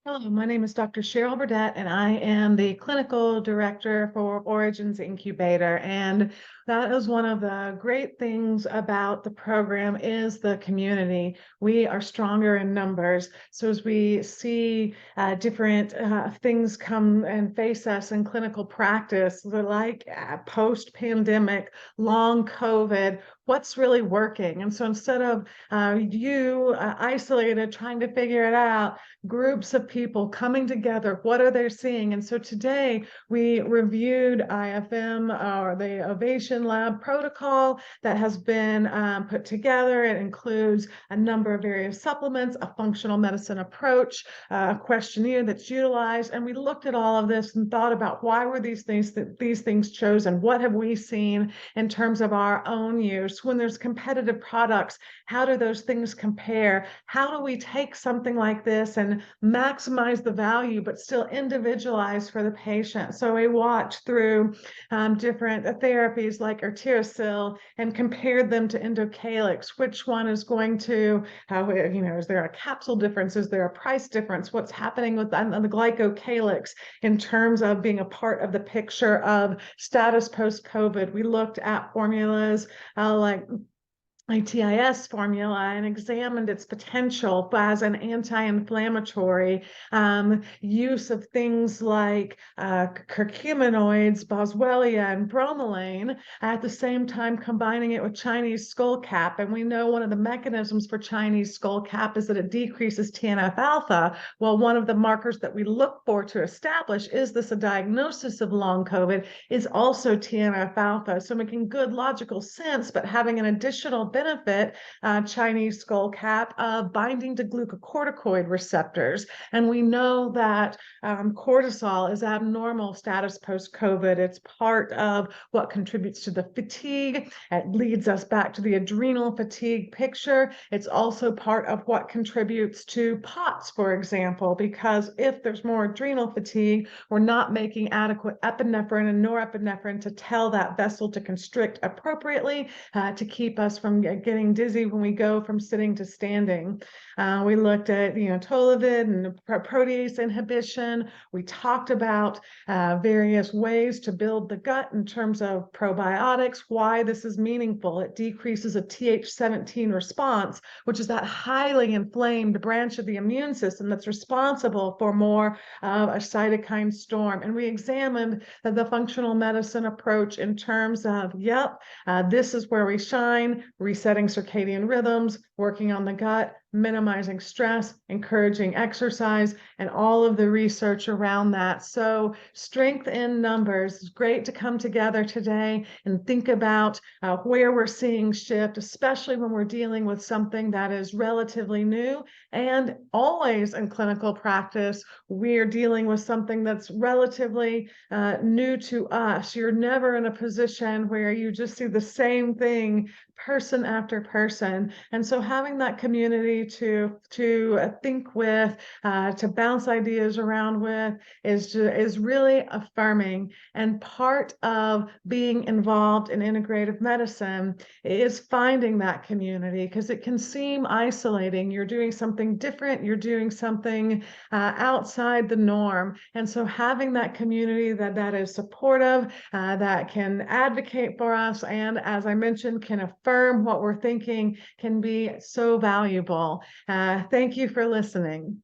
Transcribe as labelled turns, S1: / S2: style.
S1: Hello, my name is Dr. Cheryl Burdette, and I am the clinical director for Origins Incubator. And that is one of the great things about the program is the community. We are stronger in numbers. So as we see different things come and face us in clinical practice, like post-pandemic, long COVID, what's really working? And so instead of you isolated trying to figure it out, groups of people coming together, what are they seeing? And so today we reviewed IFM, or the Ovation Lab protocol that has been put together. It includes a number of various supplements, a functional medicine approach, a questionnaire that's utilized. And we looked at all of this and thought about why were these things chosen? What have we seen in terms of our own use? When there's competitive products, how do those things compare? How do we take something like this and maximize the value, but still individualize for the patient? So we watched through different therapies like arterosil and compared them to endocalyx. Which one is going to, is there a capsule difference? Is there a price difference? What's happening with the glycocalyx in terms of being a part of the picture of status post-COVID? We looked at formulas like ITIS formula and examined its potential as an anti-inflammatory, use of things like curcuminoids, boswellia, and bromelain, at the same time combining it with Chinese skullcap. And we know one of the mechanisms for Chinese skullcap is that it decreases TNF alpha. Well, one of the markers that we look for to establish is this a diagnosis of long COVID is also TNF alpha. So making good logical sense, but having an additional benefit, Chinese skullcap, of binding to glucocorticoid receptors. And we know that cortisol is abnormal status post-COVID. It's part of what contributes to the fatigue. It leads us back to the adrenal fatigue picture. It's also part of what contributes to POTS, for example, because if there's more adrenal fatigue, we're not making adequate epinephrine and norepinephrine to tell that vessel to constrict appropriately to keep us from getting dizzy when we go from sitting to standing. We looked at, Tolivit and protease inhibition. We talked about various ways to build the gut in terms of probiotics, why this is meaningful. It decreases a Th17 response, which is that highly inflamed branch of the immune system that's responsible for more of a cytokine storm. And we examined the functional medicine approach in terms of, this is where we shine, resetting circadian rhythms, working on the gut, minimizing stress, encouraging exercise, and all of the research around that. So strength in numbers. It's great to come together today and think about where we're seeing shift, especially when we're dealing with something that is relatively new. And always in clinical practice, we're dealing with something that's relatively new to us. You're never in a position where you just see the same thing person after person. And so having that community to think with, to bounce ideas around with is really affirming. And part of being involved in integrative medicine is finding that community, because it can seem isolating. You're doing something different, you're doing something outside the norm. And so having that community that is supportive, that can advocate for us, and as I mentioned, can affirm what we're thinking, can be so valuable. Thank you for listening.